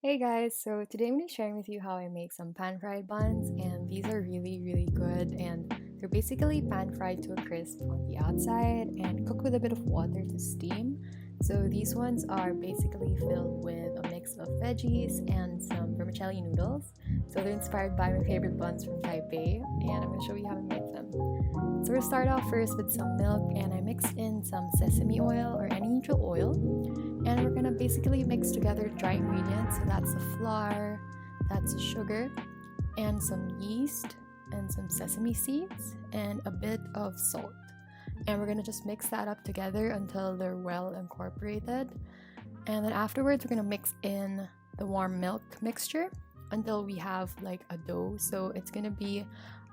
Hey guys, so today I'm going to be sharing with you how I make some pan-fried buns, and these are really good, and they're basically pan-fried to a crisp on the outside and cooked with a bit of water to steam. So these ones are basically filled with a mix of veggies and some vermicelli noodles. So they're inspired by my favorite buns from Taipei, and I'm going to show you how I make them. So we'll start off first with some milk, and I mix in some sesame oil or any neutral oil, and we're gonna basically mix together dry ingredients. So that's the flour, that's the sugar, and some yeast, and some sesame seeds, and a bit of salt. And we're gonna just mix that up together until they're well incorporated. And then afterwards, we're gonna mix in the warm milk mixture until we have like a dough. So it's gonna be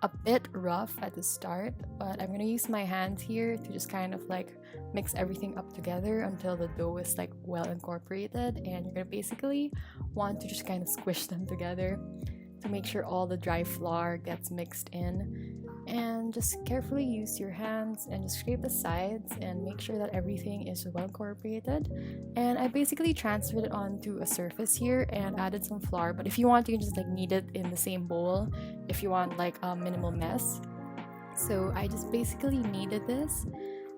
a bit rough at the start, but I'm gonna use my hands here to just kind of like mix everything up together until the dough is like well incorporated. And you're gonna basically want to just kind of squish them together to make sure all the dry flour gets mixed in, and just carefully use your hands and just scrape the sides and make sure that everything is well incorporated. And I basically transferred it onto a surface here and added some flour, but if you want, you can just like knead it in the same bowl if you want like a minimal mess. So I just basically kneaded this,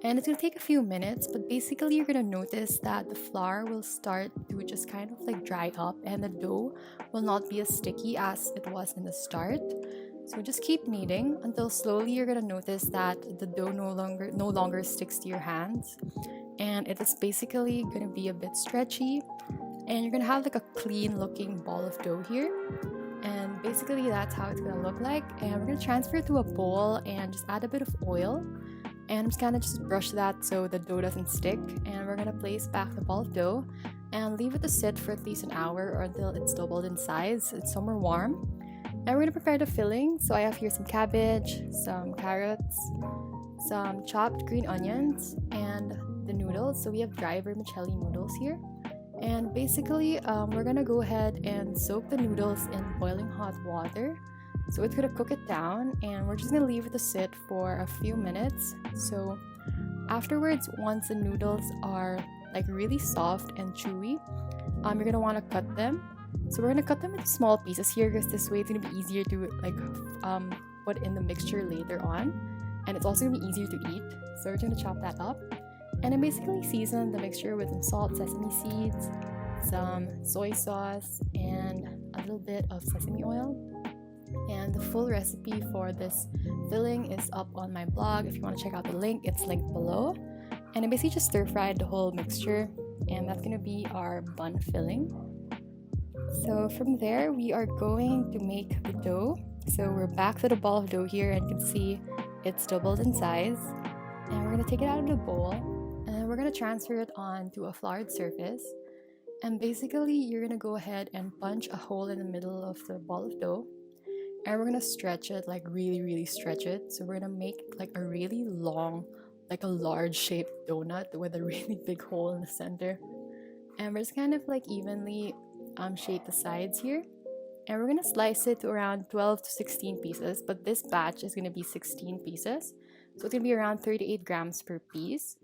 and it's gonna take a few minutes, but basically you're gonna notice that the flour will start to just kind of like dry up and the dough will not be as sticky as it was in the start. So just keep kneading until slowly you're gonna notice that the dough no longer sticks to your hands, and it is basically gonna be a bit stretchy, and you're gonna have like a clean looking ball of dough here. And basically that's how it's gonna look like. And we're gonna transfer it to a bowl and just add a bit of oil, and I'm just gonna just brush that so the dough doesn't stick. And we're gonna place back the ball of dough and leave it to sit for at least an hour or until it's doubled in size. It's somewhere warm. And we're gonna prepare the filling. So I have here some cabbage, some carrots, some chopped green onions, and the noodles. So we have dry vermicelli noodles here. And basically, we're gonna go ahead and soak the noodles in boiling hot water. So it's gonna cook it down, and we're just gonna leave it to sit for a few minutes. So afterwards, once the noodles are like really soft and chewy, you're gonna want to cut them. So we're gonna cut them into small pieces here because this way it's gonna be easier to like put in the mixture later on, and it's also gonna be easier to eat. So we're gonna chop that up, and I basically season the mixture with some salt, sesame seeds, some soy sauce, and a little bit of sesame oil. And the full recipe for this filling is up on my blog. If you want to check out the link, it's linked below. And I basically just stir fried the whole mixture, and that's gonna be our bun filling. So from there, we are going to make the dough. So we're back to the ball of dough here, and you can see it's doubled in size. And we're gonna take it out of the bowl, and then we're gonna transfer it onto a floured surface. And basically, you're gonna go ahead and punch a hole in the middle of the ball of dough, and we're gonna stretch it, like really stretch it. So we're gonna make like a really long, like a large shaped donut with a really big hole in the center. And we're just kind of like evenly shape the sides here, and we're gonna slice it to around 12 to 16 pieces, but this batch is gonna be 16 pieces, so it's gonna be around 38 grams per piece.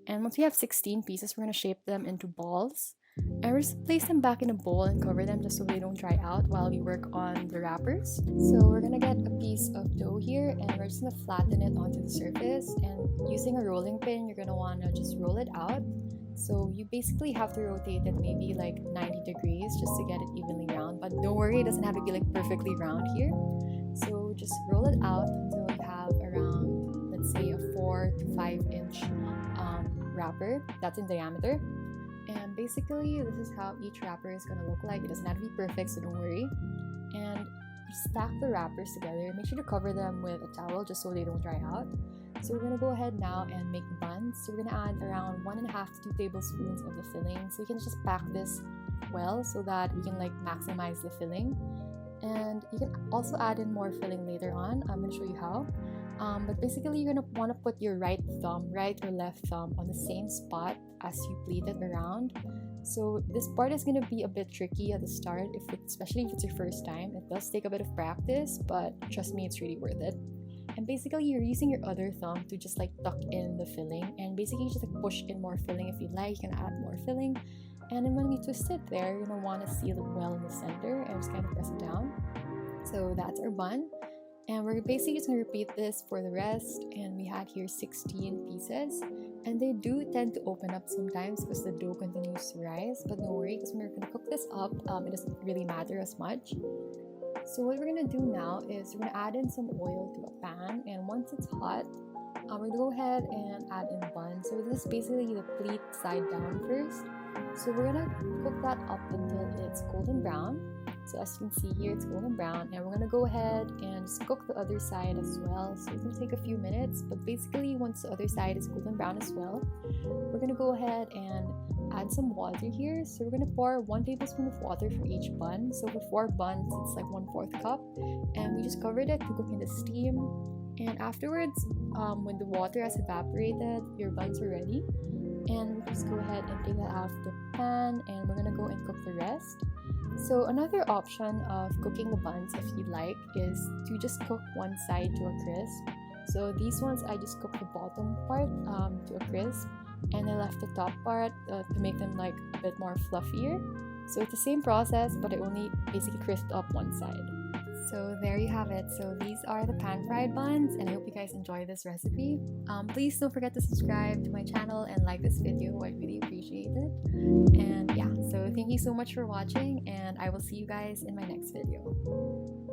And once we have 16 pieces, we're gonna shape them into balls, and we're just place them back in a bowl and cover them just so they don't dry out while we work on the wrappers. So we're gonna get a piece of dough here, and we're just gonna flatten it onto the surface, and using a rolling pin, you're gonna wanna just roll it out. So you basically have to rotate it maybe like 90 degrees just to get it evenly round, but don't worry, it doesn't have to be like perfectly round here. So just roll it out until you have around, let's say, a 4 to 5 inch wrapper that's in diameter. And basically this is how each wrapper is going to look like. It doesn't have to be perfect, so don't worry. And stack the wrappers together. Make sure to cover them with a towel just so they don't dry out. So we're gonna go ahead now and make the buns. So we're gonna add around 1.5 to 2 tablespoons of the filling. So you can just pack this well so that we can like maximize the filling. And you can also add in more filling later on. I'm gonna show you how. But basically you're gonna wanna put your right or left thumb on the same spot as you pleat it around. So this part is gonna be a bit tricky at the start, especially if it's your first time. It does take a bit of practice, but trust me, it's really worth it. And basically you're using your other thumb to just like tuck in the filling, and basically just like push in more filling. If you'd like, you can add more filling. And then when we twist it there, you're gonna want to seal it well in the center and just kind of press it down. So that's our bun. And we're basically just gonna repeat this for the rest. And we had here 16 pieces. And they do tend to open up sometimes because the dough continues to rise. But don't worry, because when we're gonna cook this up, it doesn't really matter as much. So what we're gonna do now is we're gonna add in some oil to a pan. And once it's hot, we're gonna go ahead and add in buns. So this is basically the pleat side down first. So we're gonna cook that up until it's golden brown. So as you can see here, it's golden brown, and we're gonna go ahead and just cook the other side as well. So it's gonna take a few minutes, but basically once the other side is golden brown as well, we're gonna go ahead and add some water here. So we're gonna pour 1 tablespoon of water for each bun. So for 4 buns, it's like 1/4 cup, and we just covered it to cook in the steam. And afterwards, when the water has evaporated, your buns are ready. And we just go ahead and take that out of the pan, and we're gonna go and cook the rest. So another option of cooking the buns, if you like, is to just cook one side to a crisp. So these ones, I just cooked the bottom part to a crisp, and I left the top part to make them like a bit more fluffier. So it's the same process, but I only basically crisped up one side. So there you have it. So these are the pan-fried buns, and I hope you guys enjoy this recipe. Please don't forget to subscribe to my channel and like this video. I'd really appreciate it. And yeah, so thank you so much for watching, and I will see you guys in my next video.